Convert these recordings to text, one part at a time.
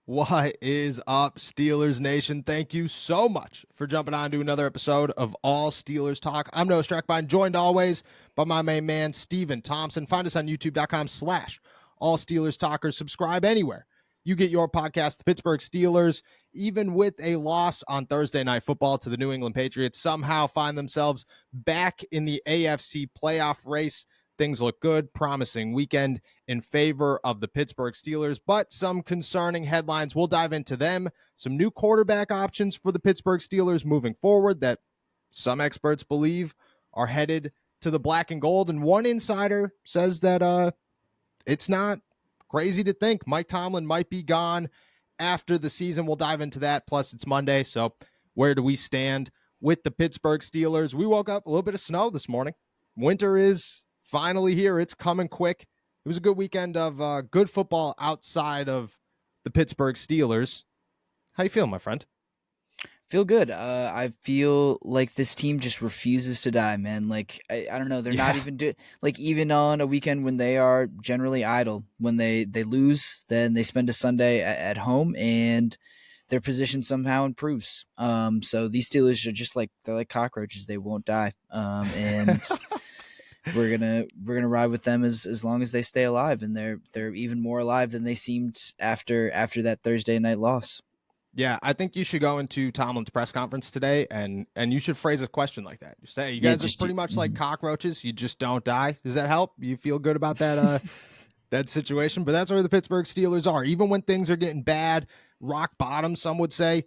What is up, Steelers Nation? Thank you so much for jumping on to another episode of All Steelers Talk. I'm Noah Strackbine, joined always by my main man, Steven Thompson. Find us on youtube.com/All Steelers Talkers. Subscribe anywhere you get your podcast. The Pittsburgh Steelers, even with a loss on Thursday Night Football to the New England Patriots, somehow find themselves back in the AFC playoff race. Things look good, promising weekend in favor of the Pittsburgh Steelers, but some concerning headlines. We'll dive into them. Some new quarterback options for the Pittsburgh Steelers moving forward that some experts believe are headed to the black and gold. And one insider says that it's not crazy to think Mike Tomlin might be gone after the season. We'll dive into that. Plus, it's Monday, so where do we stand with the Pittsburgh Steelers? We woke up a little bit of snow this morning. Winter is finally here. It's coming quick. It was a good weekend of good football outside of the Pittsburgh Steelers. How you feel, my friend? Feel good. I feel like this team just refuses to die, man. Like, I don't know. They're not even even on a weekend when they are generally idle. When they lose, then they spend a Sunday at home and their position somehow improves. So these Steelers are they're like cockroaches. They won't die. And we're gonna ride with them as long as they stay alive, and they're even more alive than they seemed after that Thursday night loss. Yeah, I think you should go into Tomlin's press conference today and you should phrase a question like that. You say, you guys are pretty much like cockroaches. You just don't die. Does that help? You feel good about that that situation? But that's where the Pittsburgh Steelers are. Even when things are getting bad, rock bottom, some would say,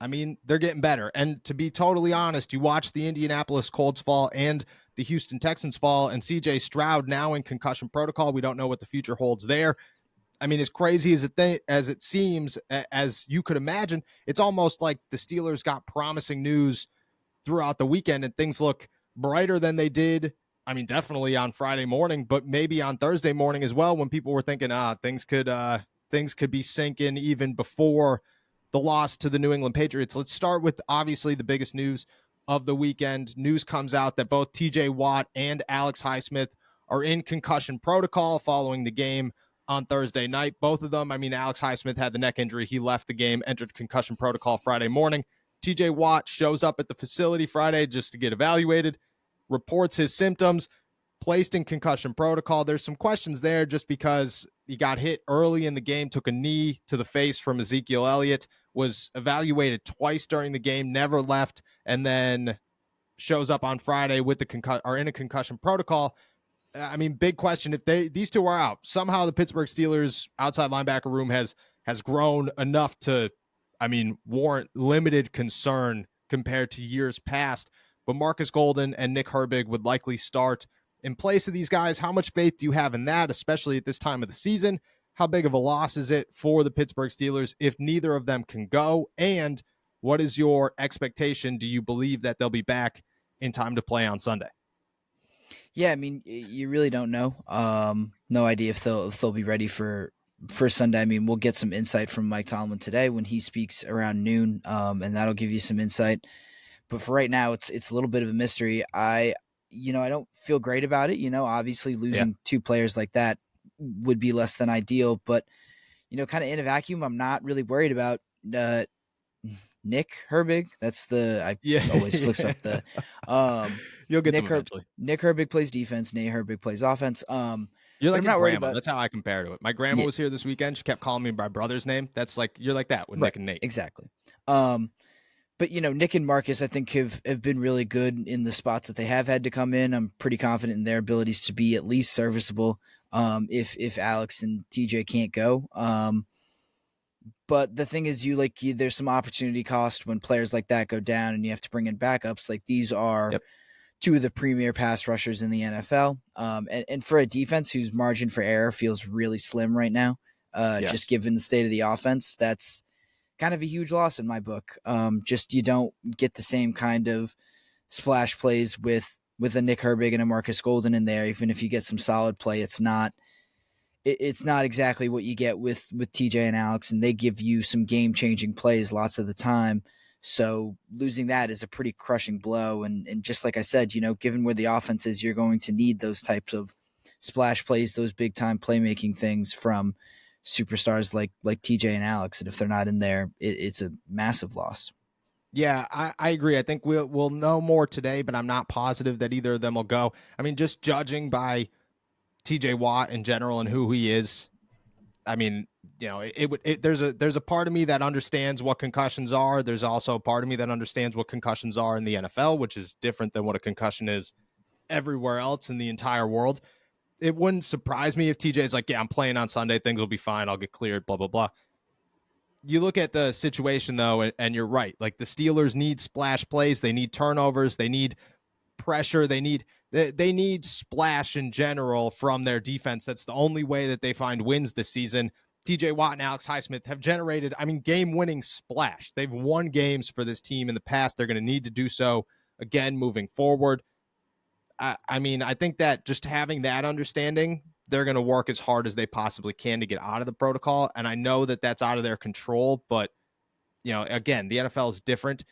I mean, they're getting better. And to be totally honest, you watch the Indianapolis Colts fall and the Houston Texans fall, and C.J. Stroud now in concussion protocol. We don't know what the future holds there. I mean, as crazy as it seems, as you could imagine, it's almost like the Steelers got promising news throughout the weekend, and things look brighter than they did. I mean, definitely on Friday morning, but maybe on Thursday morning as well, when people were thinking, things could be sinking even before the loss to the New England Patriots. Let's start with obviously the biggest news of the weekend. News comes out that both TJ Watt and Alex Highsmith are in concussion protocol following the game on Thursday night. Both of them, I mean, Alex Highsmith had the neck injury. He left the game, entered concussion protocol Friday morning. TJ Watt shows up at the facility Friday just to get evaluated, reports his symptoms, placed in concussion protocol. There's some questions there just because he got hit early in the game, took a knee to the face from Ezekiel Elliott, was evaluated twice during the game, never left, and then shows up on Friday with in a concussion protocol. I mean, big question. If these two are out, somehow the Pittsburgh Steelers outside linebacker room has grown enough to, I mean, warrant limited concern compared to years past. But Marcus Golden and Nick Herbig would likely start in place of these guys. How much faith do you have in that, especially at this time of the season? How big of a loss is it for the Pittsburgh Steelers if neither of them can go? And what is your expectation? Do you believe that they'll be back in time to play on Sunday? Yeah, I mean, you really don't know. No idea if they'll be ready for Sunday. I mean, we'll get some insight from Mike Tomlin today when he speaks around noon, and that'll give you some insight. But for right now, it's a little bit of a mystery. I don't feel great about it. Obviously losing two players like that would be less than ideal, but kind of in a vacuum, I'm not really worried about Nick Herbig. That's always flicks up the you'll get Nick them eventually. Nick Herbig plays defense, Nate Herbig plays offense. You're like a grandma. That's how I compare to it. My grandma was here this weekend. She kept calling me by brother's name. That's like, you're like that with Nick and Nate. Exactly. But Nick and Marcus, I think, have been really good in the spots that they have had to come in. I'm pretty confident in their abilities to be at least serviceable if Alex and TJ can't go. But the thing is, there's some opportunity cost when players like that go down and you have to bring in backups. Like, these are two of the premier pass rushers in the NFL. And for a defense whose margin for error feels really slim right now, just given the state of the offense, that's kind of a huge loss in my book. You don't get the same kind of splash plays with a Nick Herbig and a Marcus Golden in there. Even if you get some solid play, it's not exactly what you get with TJ and Alex, and they give you some game-changing plays lots of the time. So losing that is a pretty crushing blow. And just like I said, given where the offense is, you're going to need those types of splash plays, those big-time playmaking things from superstars like TJ and Alex. And if they're not in there, it's a massive loss. Yeah, I agree. I think we'll know more today, but I'm not positive that either of them will go. I mean, just judging by TJ Watt in general and who he is, I mean, you know, there's a part of me that understands what concussions are. There's also a part of me that understands what concussions are in the NFL, which is different than what a concussion is everywhere else in the entire world. It wouldn't surprise me if TJ's like, yeah, I'm playing on Sunday. Things will be fine. I'll get cleared, blah, blah, blah. You look at the situation, though, and you're right. Like, the Steelers need splash plays. They need turnovers. They need pressure. They need splash in general from their defense. That's the only way that they find wins this season. TJ Watt and Alex Highsmith have generated, game-winning splash. They've won games for this team in the past. They're going to need to do so again moving forward. I think that just having that understanding, they're going to work as hard as they possibly can to get out of the protocol. And I know that that's out of their control, but, again, the NFL is different.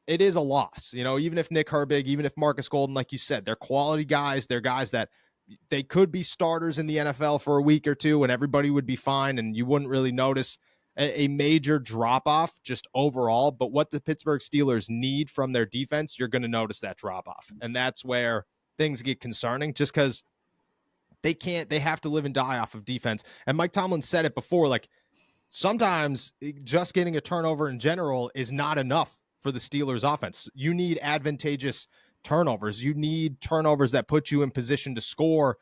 It is a loss, even if Nick Herbig, even if Marcus Golden, like you said, they're quality guys. They're guys that they could be starters in the NFL for a week or two and everybody would be fine and you wouldn't really notice a major drop-off just overall. But what the Pittsburgh Steelers need from their defense, you're going to notice that drop-off. And that's where things get concerning, just because they have to live and die off of defense. And Mike Tomlin said it before, like, sometimes just getting a turnover in general is not enough for the Steelers offense. You need advantageous turnovers. You need turnovers that put you in position to score.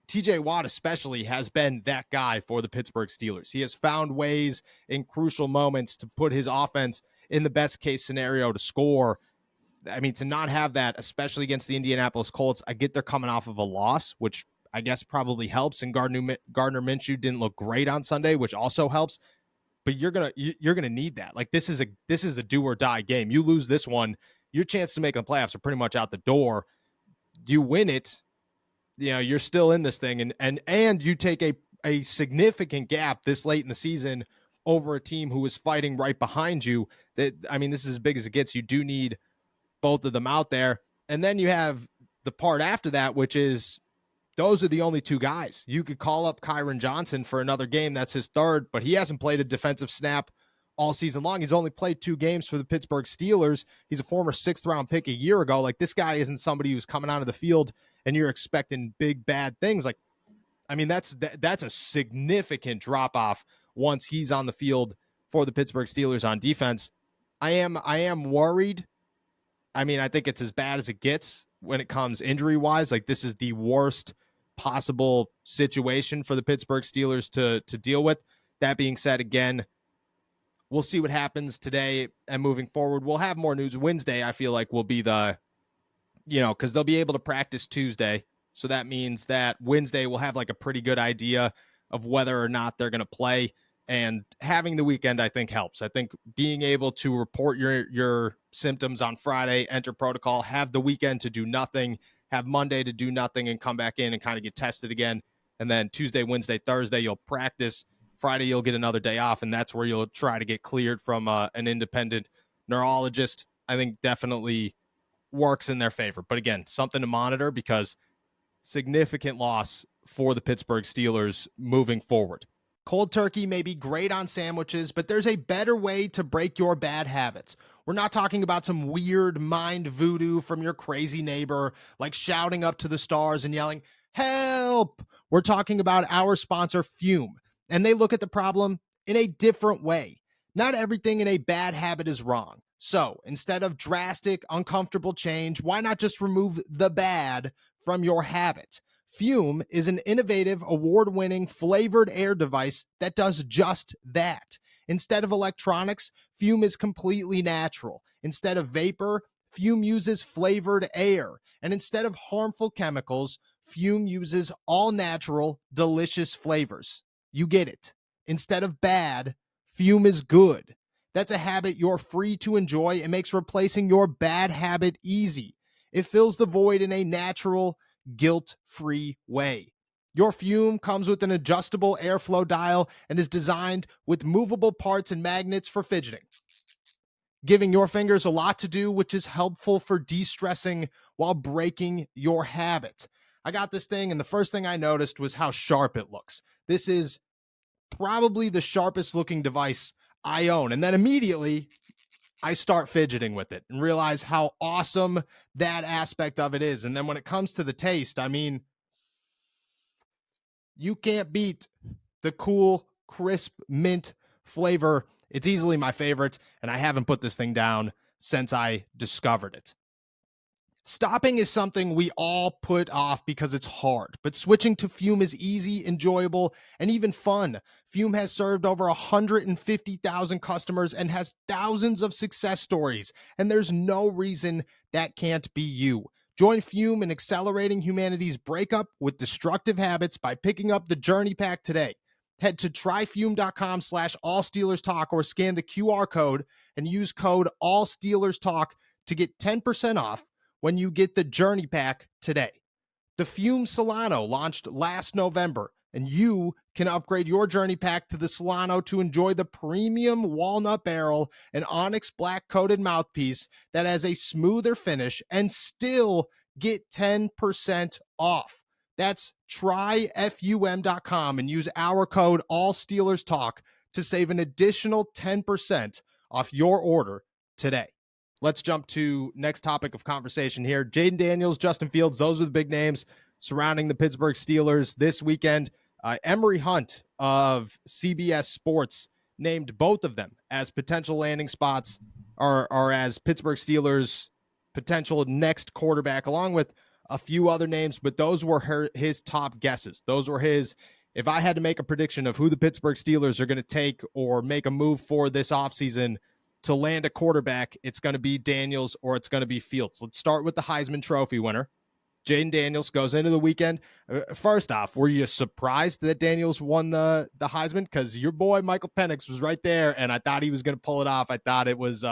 TJ Watt especially has been that guy for the Pittsburgh Steelers. He has found ways in crucial moments to put his offense in the best case scenario to score. To not have that, especially against the Indianapolis Colts, I get they're coming off of a loss, which I guess probably helps. And Gardner Minshew didn't look great on Sunday, which also helps. But you're gonna need that. Like, this is a do or die game. You lose this one, your chance to make the playoffs are pretty much out the door. You win it, you're still in this thing, and you take a significant gap this late in the season over a team who is fighting right behind you. This is as big as it gets. You do need both of them out there. And then you have the part after that, which is those are the only two guys. You could call up Kyron Johnson for another game. That's his third, but he hasn't played a defensive snap all season long. He's only played 2 games for the Pittsburgh Steelers. He's a former 6th-round pick a year ago. Like, this guy isn't somebody who's coming out of the field and you're expecting big, bad things. Like, that's a significant drop-off once he's on the field for the Pittsburgh Steelers on defense. I am worried. I think it's as bad as it gets when it comes injury-wise. Like, this is the worst possible situation for the Pittsburgh Steelers to deal with. That being said, again, we'll see what happens today and moving forward. We'll have more news. Wednesday, I feel like, will be because they'll be able to practice Tuesday. So that means that Wednesday we'll have like a pretty good idea of whether or not they're going to play. And having the weekend, I think, helps. I think being able to report your symptoms on Friday, enter protocol, have the weekend to do nothing, have Monday to do nothing and come back in and kind of get tested again. And then Tuesday, Wednesday, Thursday, you'll practice. Friday, you'll get another day off, and that's where you'll try to get cleared from an independent neurologist. I think definitely works in their favor. But again, something to monitor, because significant loss for the Pittsburgh Steelers moving forward. Cold turkey may be great on sandwiches, but there's a better way to break your bad habits. We're not talking about some weird mind voodoo from your crazy neighbor, like shouting up to the stars and yelling, "Help!" We're talking about our sponsor, Fume, and they look at the problem in a different way. Not everything in a bad habit is wrong. So instead of drastic, uncomfortable change, why not just remove the bad from your habit? Fume is an innovative, award-winning flavored air device that does just that. Instead of electronics, Fume is completely natural. Instead of vapor, Fume uses flavored air. And instead of harmful chemicals, Fume uses all-natural, delicious flavors. You get it. Instead of bad, Fume is good. That's a habit you're free to enjoy and makes replacing your bad habit easy. It fills the void in a natural, guilt-free way. Your Fume comes with an adjustable airflow dial and is designed with movable parts and magnets for fidgeting, giving your fingers a lot to do, which is helpful for de-stressing while breaking your habit. I got this thing, and the first thing I noticed was how sharp it looks. This is probably the sharpest looking device I own. And then immediately I start fidgeting with it and realize how awesome that aspect of it is. And then when it comes to the taste, I mean, you can't beat the cool, crisp mint flavor. It's easily my favorite, and I haven't put this thing down since I discovered it. Stopping is something we all put off because it's hard, but switching to Fume is easy, enjoyable, and even fun. Fume has served over 150,000 customers and has thousands of success stories, and there's no reason that can't be you. Join Fume in accelerating humanity's breakup with destructive habits by picking up the Journey Pack today. Head to tryfume.com/allsteelerstalk or scan the QR code and use code allsteelerstalk to get 10% off when you get the Journey Pack today. The Fume Solano launched last November, and you can upgrade your Journey Pack to the Solano to enjoy the premium walnut barrel and onyx black coated mouthpiece that has a smoother finish and still get 10% off. That's tryfum.com and use our code AllSteelersTalk to save an additional 10% off your order today. Let's jump to next topic of conversation here. Jaden Daniels, Justin Fields, those are the big names surrounding the Pittsburgh Steelers this weekend. Emory Hunt of CBS Sports named both of them as potential landing spots or as Pittsburgh Steelers' potential next quarterback, along with a few other names, but those were his top guesses. Those were his, if I had to make a prediction of who the Pittsburgh Steelers are going to take or make a move for this offseason to land a quarterback, it's going to be Daniels or it's going to be Fields. Let's start with the Heisman Trophy winner. Jaden Daniels goes into the weekend. First off, were you surprised that Daniels won the Heisman? Because your boy Michael Penix was right there, and I thought he was going to pull it off. I thought it was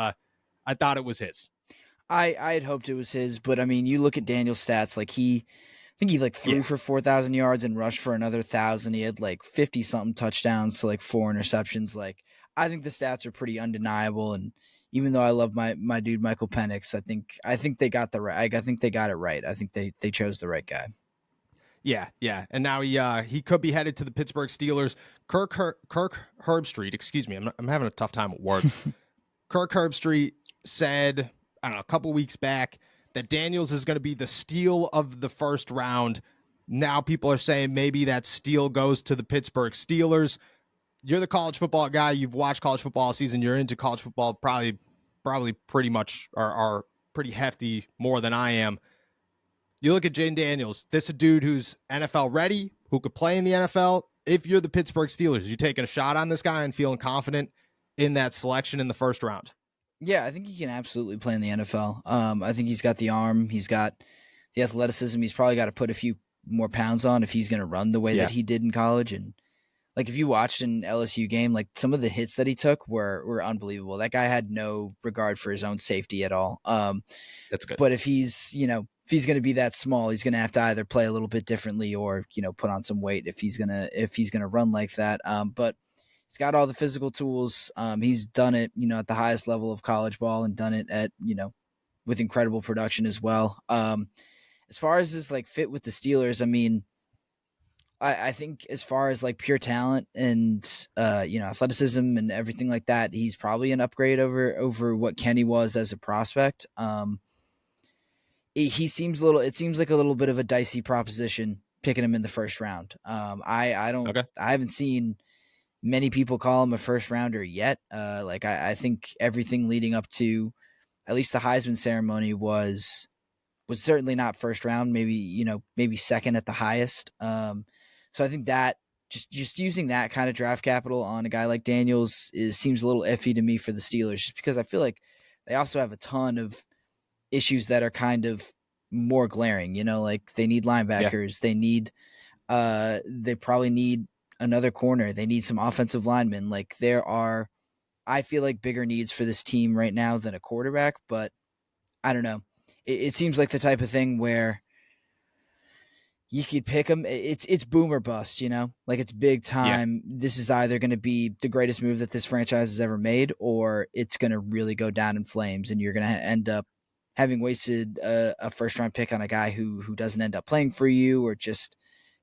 his. I had hoped it was his, but I mean, you look at Daniel's stats, like I think he threw for 4,000 yards and rushed for another 1,000. He had 50 something touchdowns to 4 interceptions. I think the stats are pretty undeniable. And even though I love my dude Michael Penix, I think they got I think they got it right. I think they chose the right guy. Yeah. And now he could be headed to the Pittsburgh Steelers. Kirk Herbstreit, excuse me, I'm having a tough time with words. Kirk Herbstreit said, I don't know, a couple weeks back that Daniels is going to be the steal of the first round. Now people are saying maybe that steal goes to the Pittsburgh Steelers. You're the college football guy. You've watched college football all season. You're into college football probably pretty much are pretty hefty more than I am. You look at Jaden Daniels. This is a dude who's NFL ready, who could play in the NFL. If you're the Pittsburgh Steelers, you taking a shot on this guy and feeling confident in that selection in the first round? Yeah, I think he can absolutely play in the NFL. I think he's got the arm. He's got the athleticism. He's probably got to put a few more pounds on if he's going to run the way that he did in college. And if you watched an LSU game, some of the hits that he took were unbelievable. That guy had no regard for his own safety at all. That's good. But if he's going to be that small, he's going to have to either play a little bit differently or, put on some weight if he's going to run like that. But he's got all the physical tools. He's done it, at the highest level of college ball and done it at, with incredible production as well. As far as his fit with the Steelers, I mean, I think as far as pure talent and, athleticism and everything like that, he's probably an upgrade over what Kenny was as a prospect. It seems like a little bit of a dicey proposition picking him in the first round. I haven't seen many people call him a first rounder yet. I think everything leading up to at least the Heisman ceremony was certainly not first round, maybe second at the highest. So I think that just using that kind of draft capital on a guy like Daniels seems a little iffy to me for the Steelers, just because I feel like they also have a ton of issues that are kind of more glaring, they need linebackers, they probably need another corner. They need some offensive linemen. There are, I feel like, bigger needs for this team right now than a quarterback, but I don't know. It seems like the type of thing where you could pick them. It's boom or bust, it's big time. Yeah. This is either going to be the greatest move that this franchise has ever made, or it's going to really go down in flames and you're going to end up having wasted a first round pick on a guy who doesn't end up playing for you or just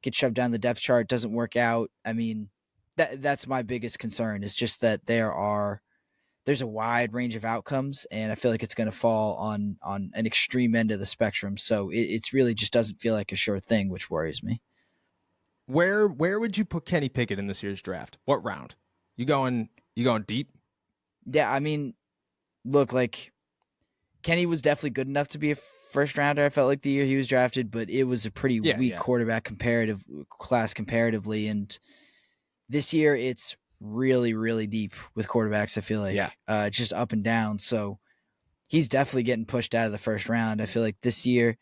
get shoved down the depth chart, doesn't work out. I mean, That's my biggest concern, is just that there's a wide range of outcomes, and I feel like it's going to fall on an extreme end of the spectrum. So it's really just doesn't feel like a sure thing, which worries me. Where would you put Kenny Pickett in this year's draft? What round? You going deep? Yeah, I mean, look, like Kenny was definitely good enough to be a first rounder. I felt like the year he was drafted, but it was a pretty weak quarterback class comparatively, and this year it's really, really deep with quarterbacks. I feel like just up and down. So he's definitely getting pushed out of the first round. I feel like this year,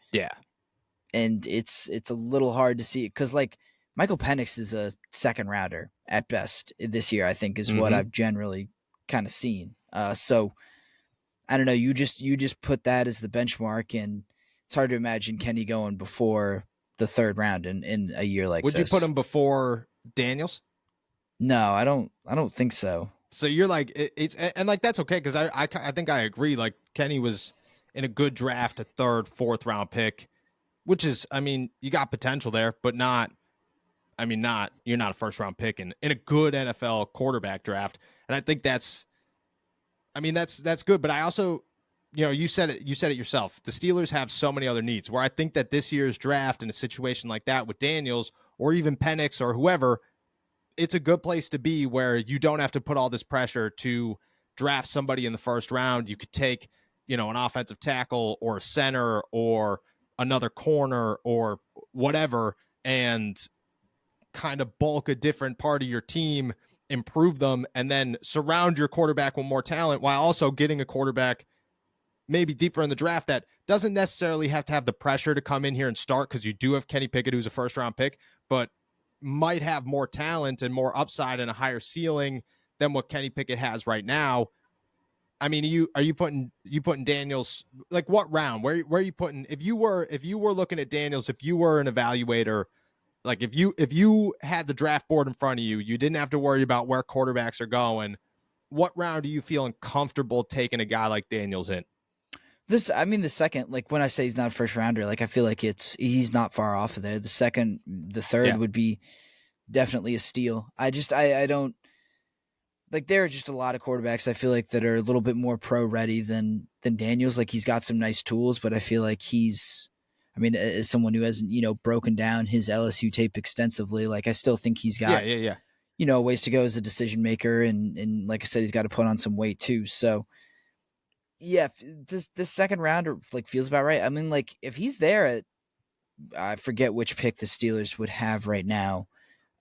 and it's a little hard to see, because like Michael Penix is a second rounder at best this year, I think, is what I've generally kind of seen. So I don't know. You just put that as the benchmark, and it's hard to imagine Kenny going before the third round in a year like this. Would you put him before Daniels? No, I don't think so. So you're like, it's, and like that's okay, because I think I agree. Like Kenny was in a good draft, a third, fourth round pick, which is, I mean, you got potential there, but not. I mean, you're not a first round pick in a good NFL quarterback draft, and I think that's good. But I also, you said it yourself. The Steelers have so many other needs, where I think that this year's draft in a situation like that with Daniels or even Penix or whoever, it's a good place to be, where you don't have to put all this pressure to draft somebody in the first round. You could take, an offensive tackle or a center or another corner or whatever, and kind of bulk a different part of your team, improve them, and then surround your quarterback with more talent, while also getting a quarterback maybe deeper in the draft that doesn't necessarily have to have the pressure to come in here and start, because you do have Kenny Pickett, who's a first round pick, but might have more talent and more upside and a higher ceiling than what Kenny Pickett has right now. I mean, are you putting Daniels, like what round? Where are you putting, if you were looking at Daniels, if you were an evaluator, like if you had the draft board in front of you, you didn't have to worry about where quarterbacks are going, what round are you feeling comfortable taking a guy like Daniels in? The second, like when I say he's not a first rounder, like I feel like he's not far off of there. The third would be definitely a steal. I don't, like, there are just a lot of quarterbacks I feel like that are a little bit more pro ready than Daniels. Like, he's got some nice tools, but I feel like as someone who hasn't, broken down his LSU tape extensively, like I still think he's got ways to go as a decision maker, and like I said, he's got to put on some weight too. So yeah, this second rounder like feels about right. I mean, like if he's there at, I forget which pick the Steelers would have right now,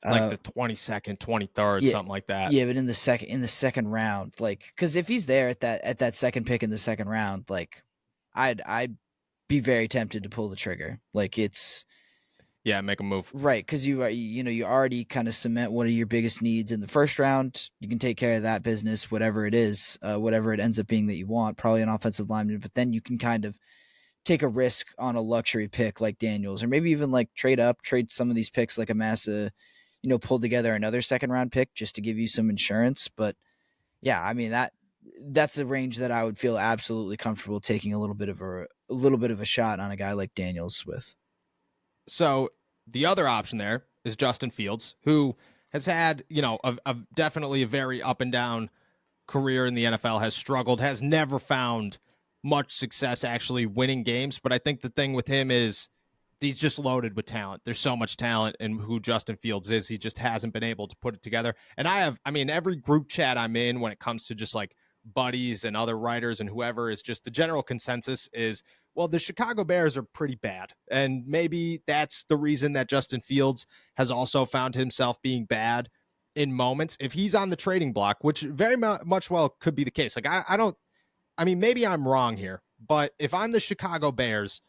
like the 22nd, 23rd, something like that. Yeah, but in the second round, like, because if he's there at that second pick in the second round, like I'd be very tempted to pull the trigger. Like it's make a move, right? Because you already kind of cement one of your biggest needs in the first round. You can take care of that business, whatever it is, whatever it ends up being that you want, probably an offensive lineman. But then you can kind of take a risk on a luxury pick like Daniels, or maybe even like trade some of these picks like a Massa, pull together another second round pick just to give you some insurance. But yeah, I mean that's a range that I would feel absolutely comfortable taking a little bit of a shot on a guy like Daniels with. So the other option there is Justin Fields, who has had, definitely a very up and down career in the NFL, has struggled, has never found much success actually winning games. But I think the thing with him is he's just loaded with talent. There's so much talent in who Justin Fields is. He just hasn't been able to put it together. And every group chat I'm in, when it comes to just like buddies and other writers and whoever, is just the general consensus is, well, the Chicago Bears are pretty bad. And maybe that's the reason that Justin Fields has also found himself being bad in moments. If he's on the trading block, which very much well could be the case. Like, maybe I'm wrong here, but if I'm the Chicago Bears,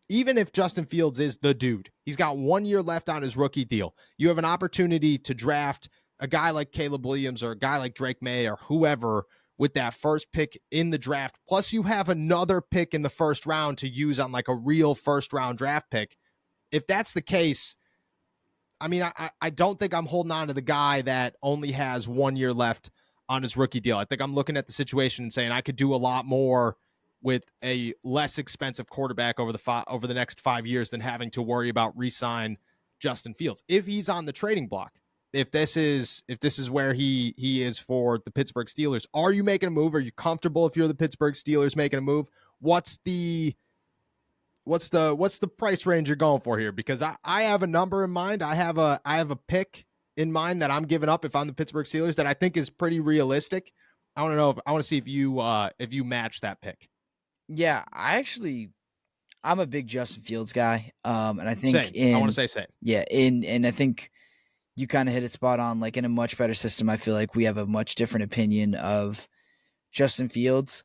even if Justin Fields is the dude, he's got 1 year left on his rookie deal. You have an opportunity to draft a guy like Caleb Williams or a guy like Drake May or whoever with that first pick in the draft. Plus you have another pick in the first round to use on like a real first round draft pick. If that's the case, I don't think I'm holding on to the guy that only has 1 year left on his rookie deal. I think I'm looking at the situation and saying I could do a lot more with a less expensive quarterback over the next 5 years than having to worry about re-sign Justin Fields if he's on the trading block. if this is where he is for the Pittsburgh Steelers, are you making a move? Are you comfortable if you're the Pittsburgh Steelers making a move? What's the price range you're going for here? Because I have a number in mind. I have a pick in mind that I'm giving up if I'm the Pittsburgh Steelers that I think is pretty realistic. I want to see if you match that pick. Yeah, I'm a big Justin Fields guy. And I think same. I want to say same. Yeah, and I think you kind of hit it spot on. Like in a much better system, I feel like we have a much different opinion of Justin Fields.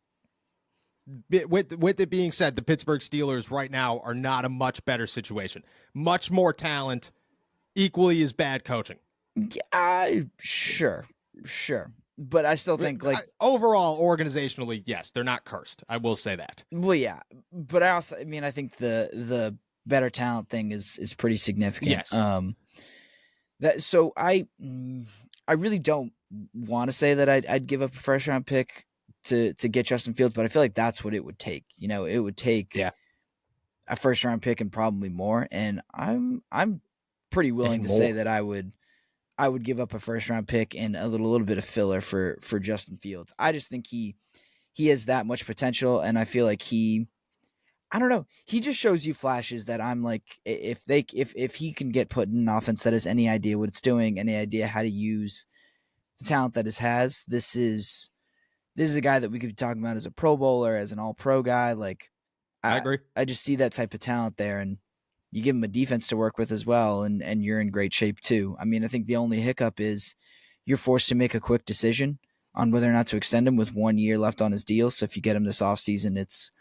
With it being said, the Pittsburgh Steelers right now are not a much better situation. Much more talent, equally as bad coaching. Yeah, sure. But I still think like overall organizationally, yes, they're not cursed. I will say that. Well, yeah, but I think the better talent thing is pretty significant. Yes. I really don't want to say that I'd give up a first round pick to get Justin Fields, but I feel like that's what it would take. It would take a first round pick and probably more. And I'm pretty willing to say that I would give up a first round pick and a little bit of filler for Justin Fields. I just think he has that much potential, and I feel like I don't know. He just shows you flashes that I'm like, if he can get put in an offense that has any idea what it's doing, any idea how to use the talent that it has, this is a guy that we could be talking about as a Pro Bowler, as an All-Pro guy. Like, I agree. I just see that type of talent there, and you give him a defense to work with as well, and you're in great shape too. I mean, I think the only hiccup is you're forced to make a quick decision on whether or not to extend him with 1 year left on his deal. So if you get him this offseason, it's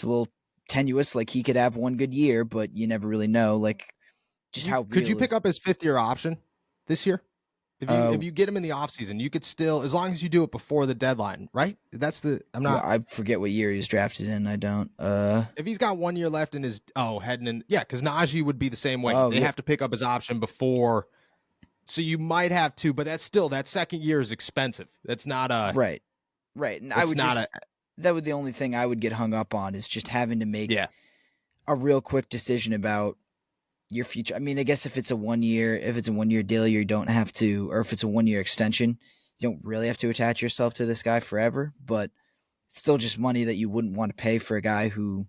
a little tenuous. Like, he could have one good year, but you never really know. Like, just how could you pick up his 5th-year option this year? If you get him in the offseason, you could still, as long as you do it before the deadline, right? I forget what year he was drafted in. I don't. If he's got 1 year left in his, heading in, because Najee would be the same way. They have to pick up his option before. So you might have to, but that's still, that second year is expensive. That's not a. Right. And I would that would the only thing I would get hung up on is just having to make a real quick decision about your future. I mean, I guess if it's a 1 year deal, you don't have to, or if it's a 1 year extension, you don't really have to attach yourself to this guy forever, but it's still just money that you wouldn't want to pay for a guy who,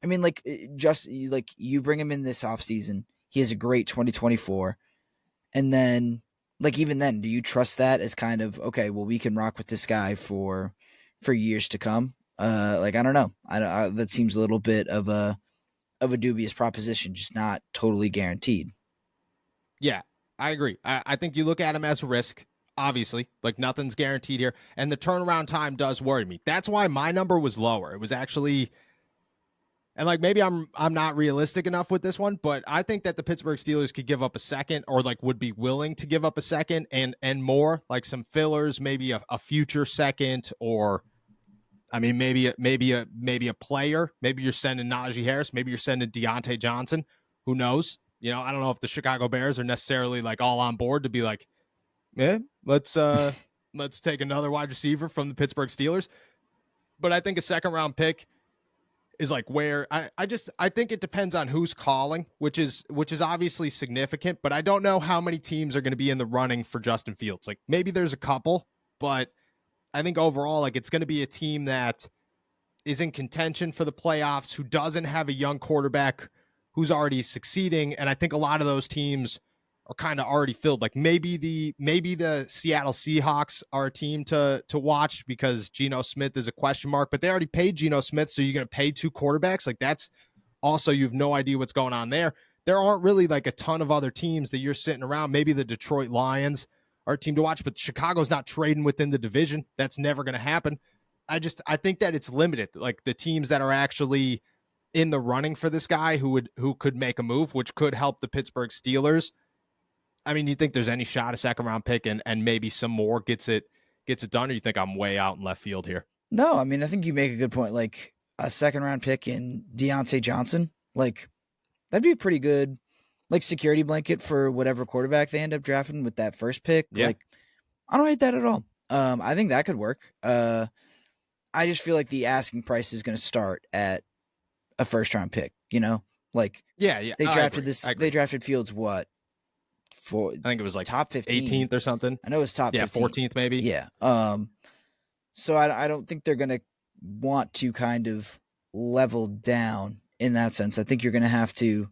I mean, like, just like you bring him in this offseason, he has a great 2024. And then, like, even then, do you trust that as kind of, okay, well, we can rock with this guy for years to come? Like, I don't know. That seems a little bit of a dubious proposition, just not totally guaranteed. Yeah, I agree. I think you look at him as a risk, obviously. Like, nothing's guaranteed here. And the turnaround time does worry me. That's why my number was lower. It was actually, and like, maybe I'm not realistic enough with this one, but I think that the Pittsburgh Steelers could give up a second, or like would be willing to give up a second and more, like some fillers, maybe a future second, or I mean, maybe a player. Maybe you're sending Najee Harris. Maybe you're sending Deontay Johnson. Who knows? I don't know if the Chicago Bears are necessarily like all on board to be like, let's take another wide receiver from the Pittsburgh Steelers. But I think a second round pick is like where I think it depends on who's calling, which is obviously significant. But I don't know how many teams are going to be in the running for Justin Fields. Like, maybe there's a couple, but I think overall, like, it's going to be a team that is in contention for the playoffs, who doesn't have a young quarterback who's already succeeding. And I think a lot of those teams are kind of already filled. Like, maybe the Seattle Seahawks are a team to watch because Geno Smith is a question mark, but they already paid Geno Smith. So you're going to pay 2 quarterbacks. Like, that's also, you have no idea what's going on there. There aren't really like a ton of other teams that you're sitting around. Maybe the Detroit Lions are a team to watch, but Chicago's not trading within the division. That's never going to happen. I think that it's limited. Like, the teams that are actually in the running for this guy who could make a move, which could help the Pittsburgh Steelers. I mean, you think there's any shot a second round pick and maybe some more gets it done, or you think I'm way out in left field here? No, I mean, I think you make a good point. Like, a second round pick in Deontay Johnson, like, that'd be a pretty good, like, security blanket for whatever quarterback they end up drafting with that first pick. Yeah. Like, I don't hate that at all. I think that could work. I just feel like the asking price is going to start at a first round pick, Like, Yeah. They drafted They drafted Fields, what, I think it was like top 15, 18th or something. I know it was top 15. 14th maybe. Yeah. So I don't think they're going to want to kind of level down in that sense. I think you're going to have to,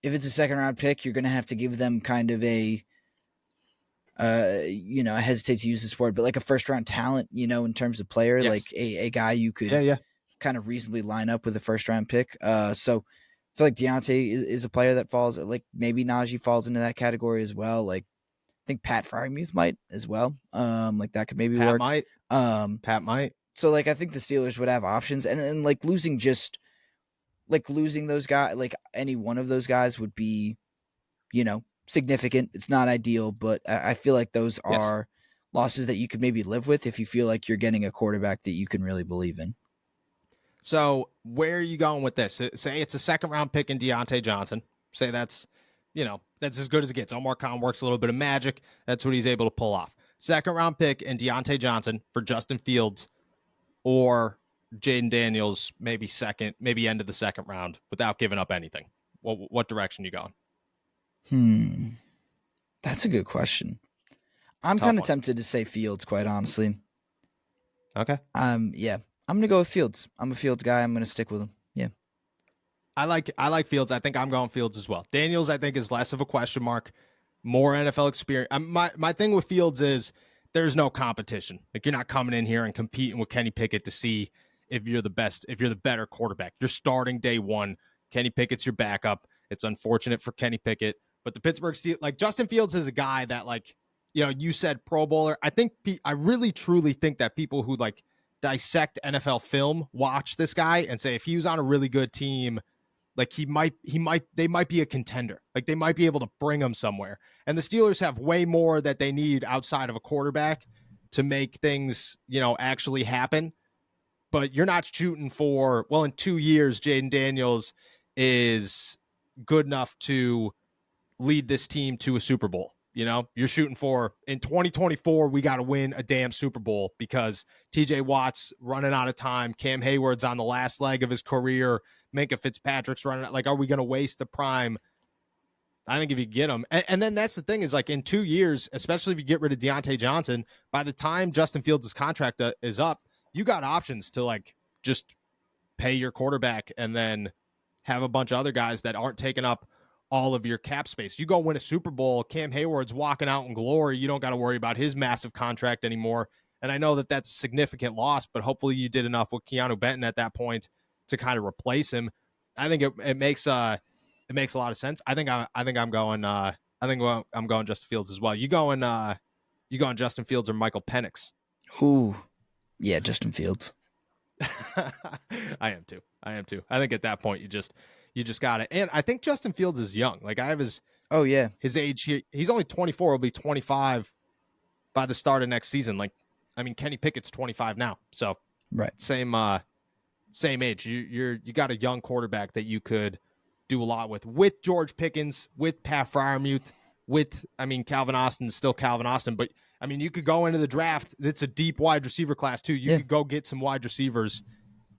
if it's a second round pick, you're going to have to give them kind of a, I hesitate to use this word, but like a first round talent, in terms of player, Yes. like a guy you could kind of reasonably line up with a first round pick. So I feel like Deontay is a player that falls, like maybe Najee falls into that category as well. Like I think Pat Freiermuth might as well. Like that could maybe Pat work. Might. Pat might. So like I think the Steelers would have options, and like losing those guys, like any one of those guys would be, significant. It's not ideal, but I feel like those are losses that you could maybe live with if you feel like you're getting a quarterback that you can really believe in. So where are you going with this? Say it's a second round pick in Deontay Johnson. Say that's as good as it gets. Omar Khan works a little bit of magic. That's what he's able to pull off. Second round pick in Deontay Johnson for Justin Fields or Jaden Daniels, maybe end of the second round without giving up anything. What direction you going? That's a good question. I'm kind of tempted to say Fields, quite honestly. Okay. Yeah. I'm going to go with Fields. I'm a Fields guy. I'm going to stick with him. Yeah. I like Fields. I think I'm going Fields as well. Daniels, I think, is less of a question mark, more NFL experience. My thing with Fields is there's no competition. Like you're not coming in here and competing with Kenny Pickett to see if you're the best, if you're the better quarterback. You're starting day one. Kenny Pickett's your backup. It's unfortunate for Kenny Pickett, but the Pittsburgh Steelers, like Justin Fields is a guy that you said Pro Bowler. I really truly think that people who dissect NFL film watch this guy and say if he was on a really good team, like they might be a contender. Like they might be able to bring him somewhere. And the Steelers have way more that they need outside of a quarterback to make things, actually happen. But you're not shooting for, in 2 years, Jaden Daniels is good enough to lead this team to a Super Bowl. You're shooting for in 2024, we got to win a damn Super Bowl because TJ Watt's running out of time. Cam Hayward's on the last leg of his career. Minkah Fitzpatrick's running out. Like, are we going to waste the prime? I think if you get him. And then that's the thing is in 2 years, especially if you get rid of Deontay Johnson, by the time Justin Fields' contract is up, you got options to just pay your quarterback and then have a bunch of other guys that aren't taking up all of your cap space. You go win a Super Bowl, Cam Hayward's walking out in glory. You don't got to worry about his massive contract anymore. And I know that that's a significant loss, but hopefully you did enough with Keanu Benton at that point to kind of replace him. I think it makes a lot of sense. I'm going Justin Fields as well. You going Justin Fields or Michael Penix? Ooh, yeah, Justin Fields. I am too. I think at that point you just got it. And I think Justin Fields is young. Like I have his age here. He's only 24. He'll be 25 by the start of next season. Kenny Pickett's 25 now. So right. Same age. You got a young quarterback that you could do a lot with George Pickens, with Pat Freiermuth, Calvin Austin's still Calvin Austin, but you could go into the draft. It's a deep wide receiver class too. You could go get some wide receivers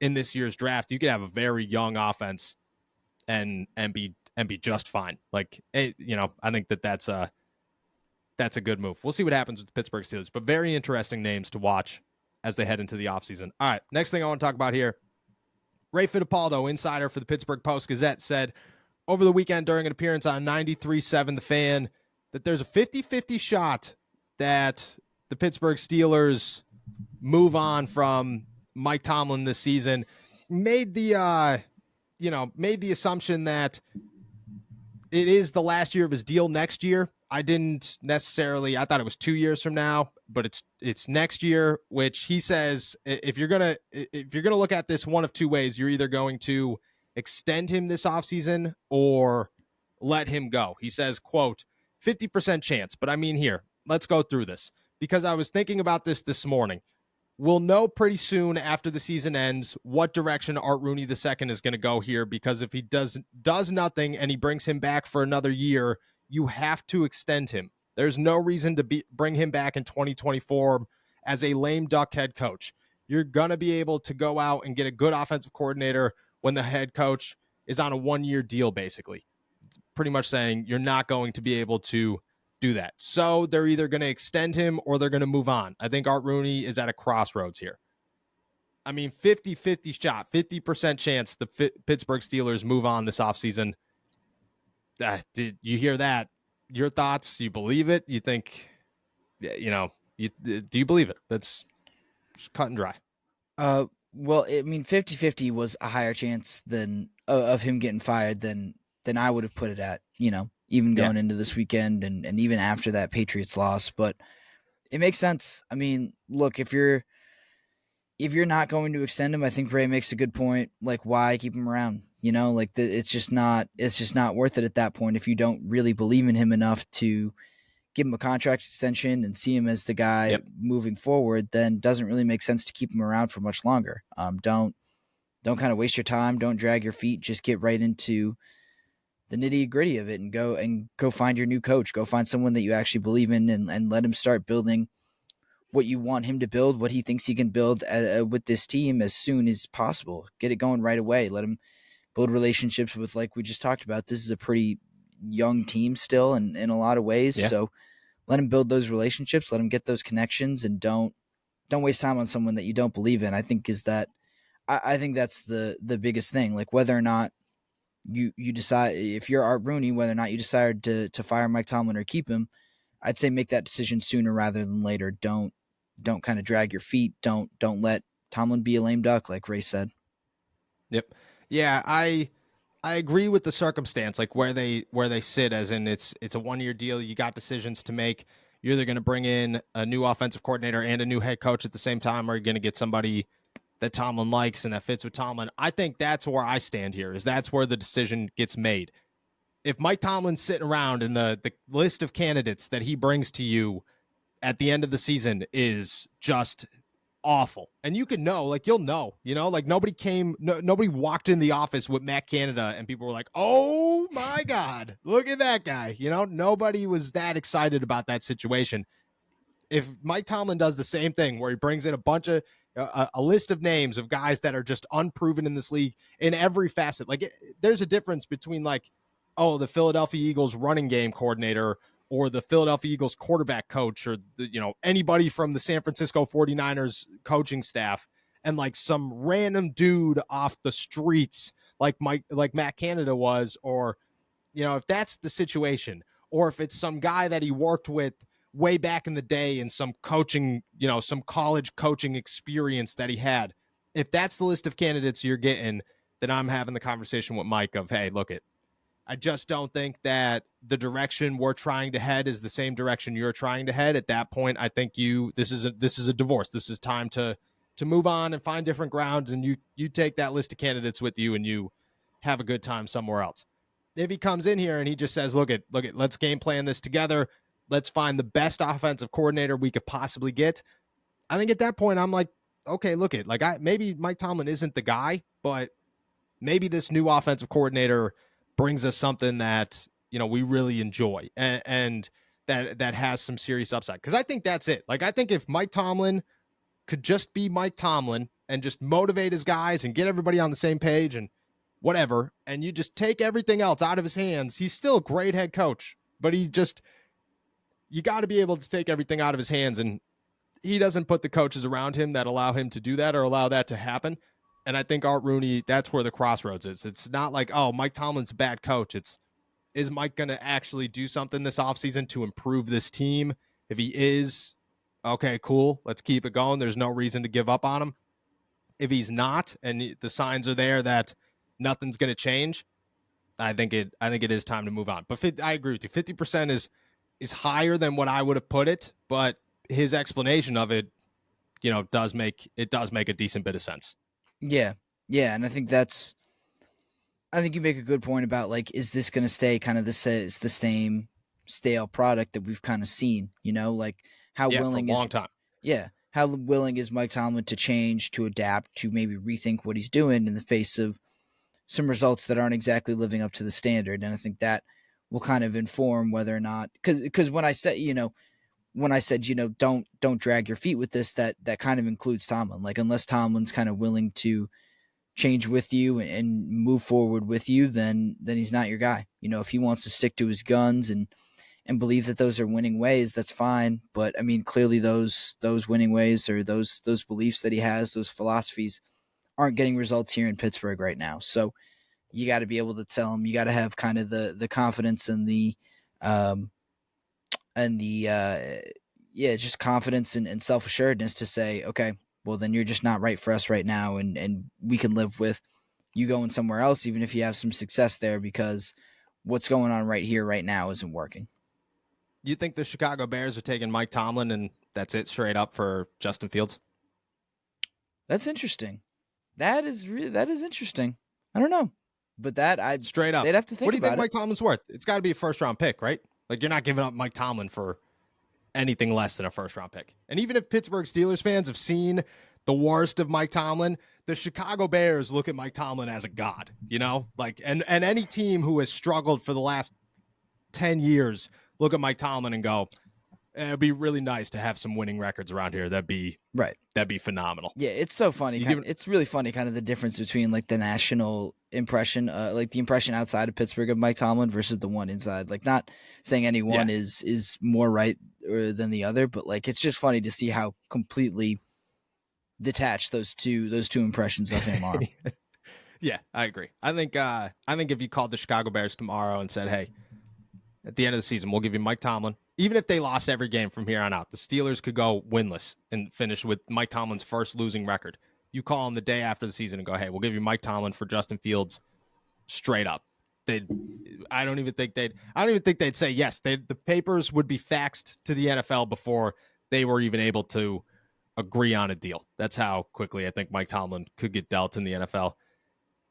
in this year's draft. You could have a very young offense and be just fine. I think that's a good move. We'll see what happens with the Pittsburgh Steelers, but very interesting names to watch as they head into the offseason. All right, next thing I want to talk about here. Ray Fittipaldo, insider for the Pittsburgh Post-Gazette, said over the weekend during an appearance on 93.7 The Fan that there's a 50-50 shot that the Pittsburgh Steelers move on from Mike Tomlin this season. Made the assumption that it is the last year of his deal next year. I thought it was 2 years from now, but it's next year, which he says if you're gonna look at this one of two ways, you're either going to extend him this offseason or let him go. He says, quote, 50% chance. But here, let's go through this because I was thinking about this morning. We'll know pretty soon after the season ends what direction Art Rooney II is going to go here, because if he does nothing and he brings him back for another year, you have to extend him. There's no reason to bring him back in 2024 as a lame duck head coach. You're going to be able to go out and get a good offensive coordinator when the head coach is on a 1-year deal, basically. pretty much saying you're not going to be able to do that. So they're either going to extend him or they're going to move on. I think Art Rooney is at a crossroads here. I mean, 50-50 shot, 50% chance the Pittsburgh Steelers move on this offseason. Did you hear that? Your thoughts? You believe it? You think, do you believe it? That's cut and dry. Well, I mean, 50-50 was a higher chance than of him getting fired than I would have put it at, even going into this weekend and even after that Patriots loss. But it makes sense. I mean, look, if you're not going to extend him, I think Ray makes a good point. Like, why keep him around? It's just not worth it at that point if you don't really believe in him enough to give him a contract extension and see him as the guy moving forward. Then doesn't really make sense to keep him around for much longer. Don't kind of waste your time. Don't drag your feet. Just get right into the nitty gritty of it and go find your new coach. Go find someone that you actually believe in and let him start building what you want him to build, what he thinks he can build with this team as soon as possible. Get it going right away. Let him build relationships with, like we just talked about. This is a pretty young team still in a lot of ways. Yeah. So let him build those relationships, let him get those connections, and don't waste time on someone that you don't believe in. I think that's the biggest thing. Like, whether or not you decide, if you're Art Rooney, whether or not you decide to fire Mike Tomlin or keep him, I'd say make that decision sooner rather than later. Don't kind of drag your feet. Don't let Tomlin be a lame duck, like Ray said. Yep. Yeah, I agree with the circumstance, like where they sit, as in it's a 1-year deal. You got decisions to make. You're either going to bring in a new offensive coordinator and a new head coach at the same time, or you're going to get somebody that Tomlin likes and that fits with Tomlin. I think that's where I stand here, is that's where the decision gets made. If Mike Tomlin's sitting around and the list of candidates that he brings to you at the end of the season is just awful, and you'll know, like nobody walked in the office with Matt Canada and people were like, oh my God, look at that guy. Nobody was that excited about that situation. If Mike Tomlin does the same thing where he brings in a bunch of a list of names of guys that are just unproven in this league in every facet, there's a difference between the Philadelphia Eagles running game coordinator or the Philadelphia Eagles quarterback coach, or anybody from the San Francisco 49ers coaching staff, and some random dude off the streets like Matt Canada was, or if that's the situation, or if it's some guy that he worked with way back in the day in some coaching, some college coaching experience that he had. If that's the list of candidates you're getting, then I'm having the conversation with Mike of, hey, look it. I just don't think that the direction we're trying to head is the same direction you're trying to head. At that point, I think this is a divorce. This is time to move on and find different grounds, and you take that list of candidates with you and you have a good time somewhere else. If he comes in here and he just says, look it, let's game plan this together. Let's find the best offensive coordinator we could possibly get. I think at that point, I'm like, okay, look it. Maybe Mike Tomlin isn't the guy, but maybe this new offensive coordinator brings us something that, we really enjoy and that has some serious upside. Because I think that's it. I think if Mike Tomlin could just be Mike Tomlin and just motivate his guys and get everybody on the same page and whatever, and you just take everything else out of his hands, he's still a great head coach, but you got to be able to take everything out of his hands, and he doesn't put the coaches around him that allow him to do that or allow that to happen. And I think Art Rooney, that's where the crossroads is. It's not like, oh, Mike Tomlin's a bad coach. Is Mike going to actually do something this offseason to improve this team? If he is, okay, cool. Let's keep it going. There's no reason to give up on him. If he's not, and the signs are there that nothing's going to change, I think it is time to move on. But I agree with you. 50% is higher than what I would have put it, but his explanation of it, does make a decent bit of sense. Yeah. Yeah. And I think you make a good point about is this going to stay kind of the same stale product that we've kind of seen, how willing for a long time. Yeah. How willing is Mike Tomlin to change, to adapt, to maybe rethink what he's doing in the face of some results that aren't exactly living up to the standard. And I think that will kind of inform whether or not, because when I said, don't drag your feet with this, that kind of includes Tomlin. Unless Tomlin's kind of willing to change with you and move forward with you, then he's not your guy. If he wants to stick to his guns and believe that those are winning ways, that's fine. But I mean, clearly those winning ways, or those beliefs that he has, those philosophies, aren't getting results here in Pittsburgh right now. So you got to be able to tell him. You got to have kind of the confidence and the just confidence and self assuredness to say, okay, well then you're just not right for us right now, and we can live with you going somewhere else, even if you have some success there, because what's going on right here, right now, isn't working. You think the Chicago Bears are taking Mike Tomlin and that's it straight up for Justin Fields? That's interesting. That is interesting. I don't know, but I'd straight up. They'd have to think. What do you think Mike Tomlin's worth? It's got to be a first round pick, right? Like, you're not giving up Mike Tomlin for anything less than a first round pick. And even if Pittsburgh Steelers fans have seen the worst of Mike Tomlin, the Chicago Bears look at Mike Tomlin as a god, like, and any team who has struggled for the last 10 years look at Mike Tomlin and go, it'd be really nice to have some winning records around here. That'd be phenomenal. Yeah, it's so funny. It's really funny, kind of the difference between like the national impression, like the impression outside of Pittsburgh of Mike Tomlin versus the one inside. Like, not saying any one is more right than the other, but like, it's just funny to see how completely detached those two impressions of him are. Yeah, I agree. I think if you called the Chicago Bears tomorrow and said, hey, at the end of the season, we'll give you Mike Tomlin. Even if they lost every game from here on out, the Steelers could go winless and finish with Mike Tomlin's first losing record. You call him the day after the season and go, hey, we'll give you Mike Tomlin for Justin Fields straight up. I don't even think they'd say yes. The papers would be faxed to the NFL before they were even able to agree on a deal. That's how quickly I think Mike Tomlin could get dealt in the NFL,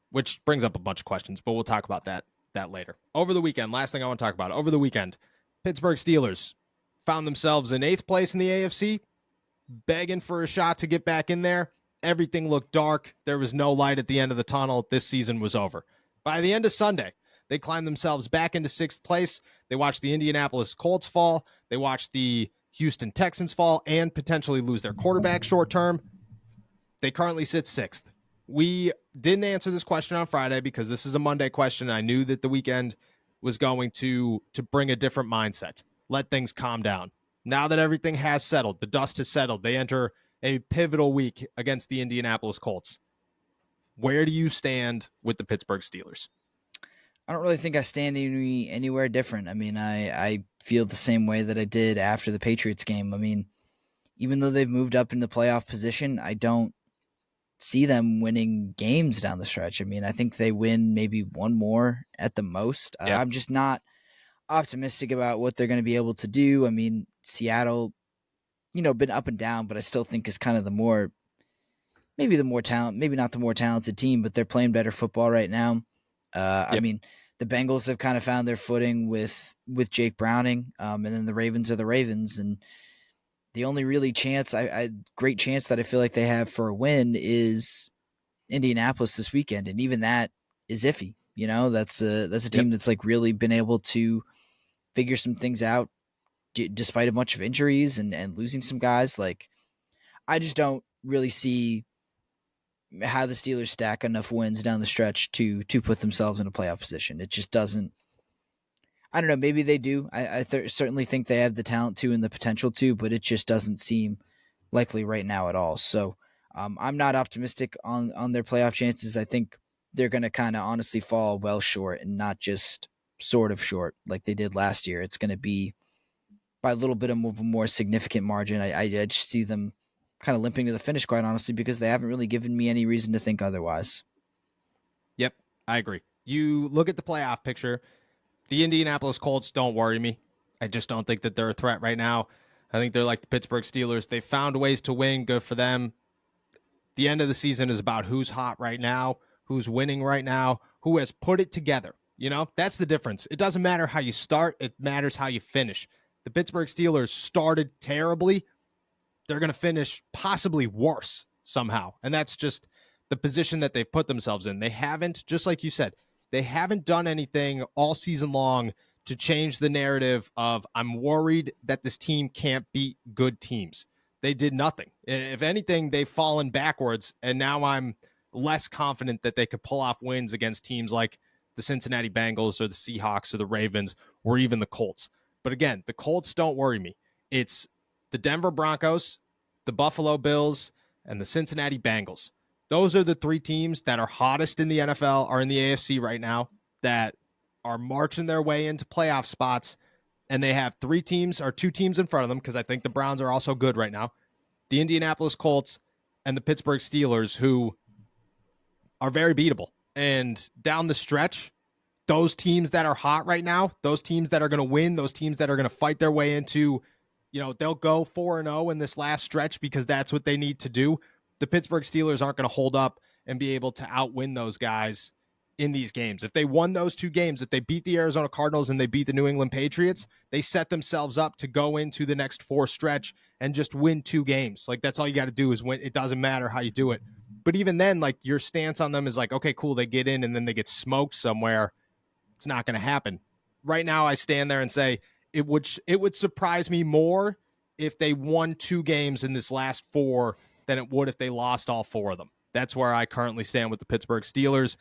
which brings up a bunch of questions, but we'll talk about that later. Over the weekend, last thing I want to talk about, over the weekend, Pittsburgh Steelers found themselves in 8th place in the AFC, begging for a shot to get back in there. Everything looked dark. There was no light at the end of the tunnel. This season was over. By the end of Sunday, they climbed themselves back into 6th place. They watched the Indianapolis Colts fall. They watched the Houston Texans fall and potentially lose their quarterback short term. They currently sit 6th. We didn't answer this question on Friday because this is a Monday question. I knew that the weekend was going to bring a different mindset, let things calm down. Now that everything has settled, the dust has settled, they enter a pivotal week against the Indianapolis Colts. Where do you stand with the Pittsburgh Steelers? I don't really think I stand anywhere different. I mean, I feel the same way that I did after the Patriots game. I mean, even though they've moved up into playoff position, I don't see them winning games down the stretch. I mean, I think they win maybe one more at the most. Yeah. I'm just not optimistic about what they're going to be able to do. I mean, Seattle, been up and down, but I still think is kind of maybe not the more talented team, but they're playing better football right now. I mean, the Bengals have kind of found their footing with Jake Browning, and then the Ravens are the Ravens, and the only really great chance that I feel like they have for a win is Indianapolis this weekend, and even that is iffy. That's a team that's like really been able to figure some things out despite a bunch of injuries and losing some guys. Like, I just don't really see how the Steelers stack enough wins down the stretch to put themselves in a playoff position. It just doesn't. I don't know. Maybe they do. I certainly think they have the talent to and the potential to, but it just doesn't seem likely right now at all. So I'm not optimistic on their playoff chances. I think they're going to kind of honestly fall well short, and not just sort of short like they did last year. It's going to be by a little bit of a more significant margin. I just see them kind of limping to the finish, quite honestly, because they haven't really given me any reason to think otherwise. Yep, I agree. You look at the playoff picture. The Indianapolis Colts don't worry me. I just don't think that they're a threat right now. I think they're like the Pittsburgh Steelers. They found ways to win. Good for them. The end of the season is about who's hot right now, who's winning right now, who has put it together. That's the difference. It doesn't matter how you start. It matters how you finish. The Pittsburgh Steelers started terribly. They're going to finish possibly worse somehow. And that's just the position that they've put themselves in. They haven't, just like you said, they haven't done anything all season long to change the narrative of, I'm worried that this team can't beat good teams. They did nothing. If anything, they've fallen backwards, and now I'm less confident that they could pull off wins against teams like the Cincinnati Bengals or the Seahawks or the Ravens or even the Colts. But again, the Colts don't worry me. It's the Denver Broncos, the Buffalo Bills, and the Cincinnati Bengals. Those are the three teams that are hottest in the NFL, are in the AFC right now, that are marching their way into playoff spots. And they have two teams in front of them, because I think the Browns are also good right now. The Indianapolis Colts and the Pittsburgh Steelers, who are very beatable. And down the stretch, those teams that are hot right now, those teams that are going to win, those teams that are going to fight their way into, they'll go 4-0 in this last stretch because that's what they need to do. The Pittsburgh Steelers aren't going to hold up and be able to outwin those guys in these games. If they won those two games, if they beat the Arizona Cardinals and they beat the New England Patriots, they set themselves up to go into the next 4 stretch and just win 2 games. Like, that's all you got to do is win. It doesn't matter how you do it. But even then, like, your stance on them is like, okay, cool, they get in and then they get smoked somewhere. It's not going to happen. Right now, I stand there and say it would surprise me more if they won 2 games in this last 4 than it would if they lost all 4 of them. That's where I currently stand with the Pittsburgh Steelers.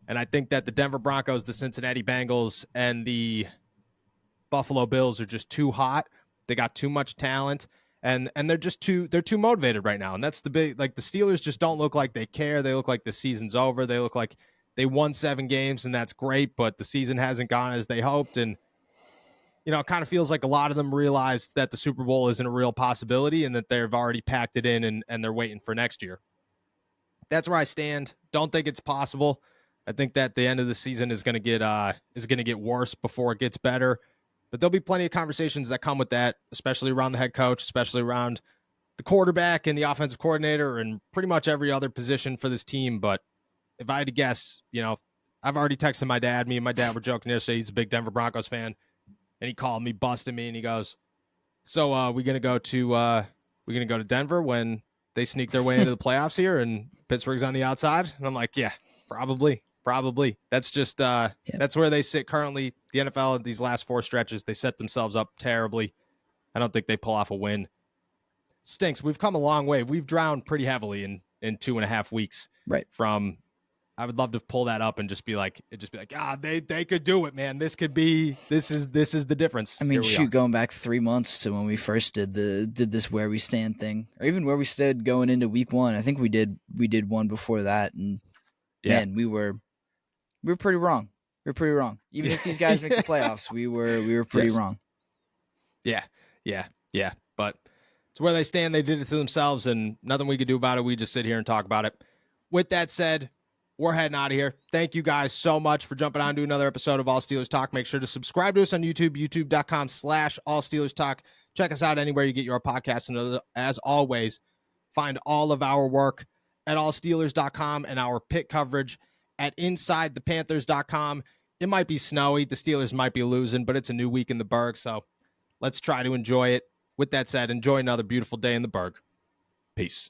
And I think that the Denver Broncos, the Cincinnati Bengals, and the Buffalo Bills are just too hot. They got too much talent, and they're just too motivated right now. And that's the big, like, the Steelers just don't look like they care. They look like the season's over. They look like they won 7 games, and that's great, but the season hasn't gone as they hoped. And, it kind of feels like a lot of them realized that the Super Bowl isn't a real possibility and that they've already packed it in and they're waiting for next year. That's where I stand. Don't think it's possible. I think that the end of the season is going to get worse before it gets better. But there'll be plenty of conversations that come with that, especially around the head coach, especially around the quarterback and the offensive coordinator and pretty much every other position for this team. But if I had to guess, I've already texted my dad. Me and my dad were joking yesterday. He's a big Denver Broncos fan. And he called me, busting me, and he goes, so we're going to go to Denver when they sneak their way into the playoffs here and Pittsburgh's on the outside? And I'm like, yeah, probably. That's just that's where they sit currently. The NFL in these last 4 stretches, they set themselves up terribly. I don't think they pull off a win. Stinks. We've come a long way. We've drowned pretty heavily in 2.5 weeks. Right. I would love to pull that up and just be like, they could do it, man. This is the difference. I mean, going back 3 months to when we first did this Where We Stand thing, or even where we stood going into week 1. I think we did one before that, and man, we were pretty wrong. We were pretty wrong. Even if these guys make the playoffs, we were pretty wrong. Yeah. But it's where they stand. They did it to themselves, and nothing we could do about it. We just sit here and talk about it. With that said, we're heading out of here. Thank you guys so much for jumping on to another episode of All Steelers Talk. Make sure to subscribe to us on YouTube, youtube.com/All Steelers Talk. Check us out anywhere you get your podcasts. And as always, find all of our work at allsteelers.com and our pit coverage at InsideThePanthers.com. It might be snowy. The Steelers might be losing, but it's a new week in the Berg, so let's try to enjoy it. With that said, enjoy another beautiful day in the Berg. Peace.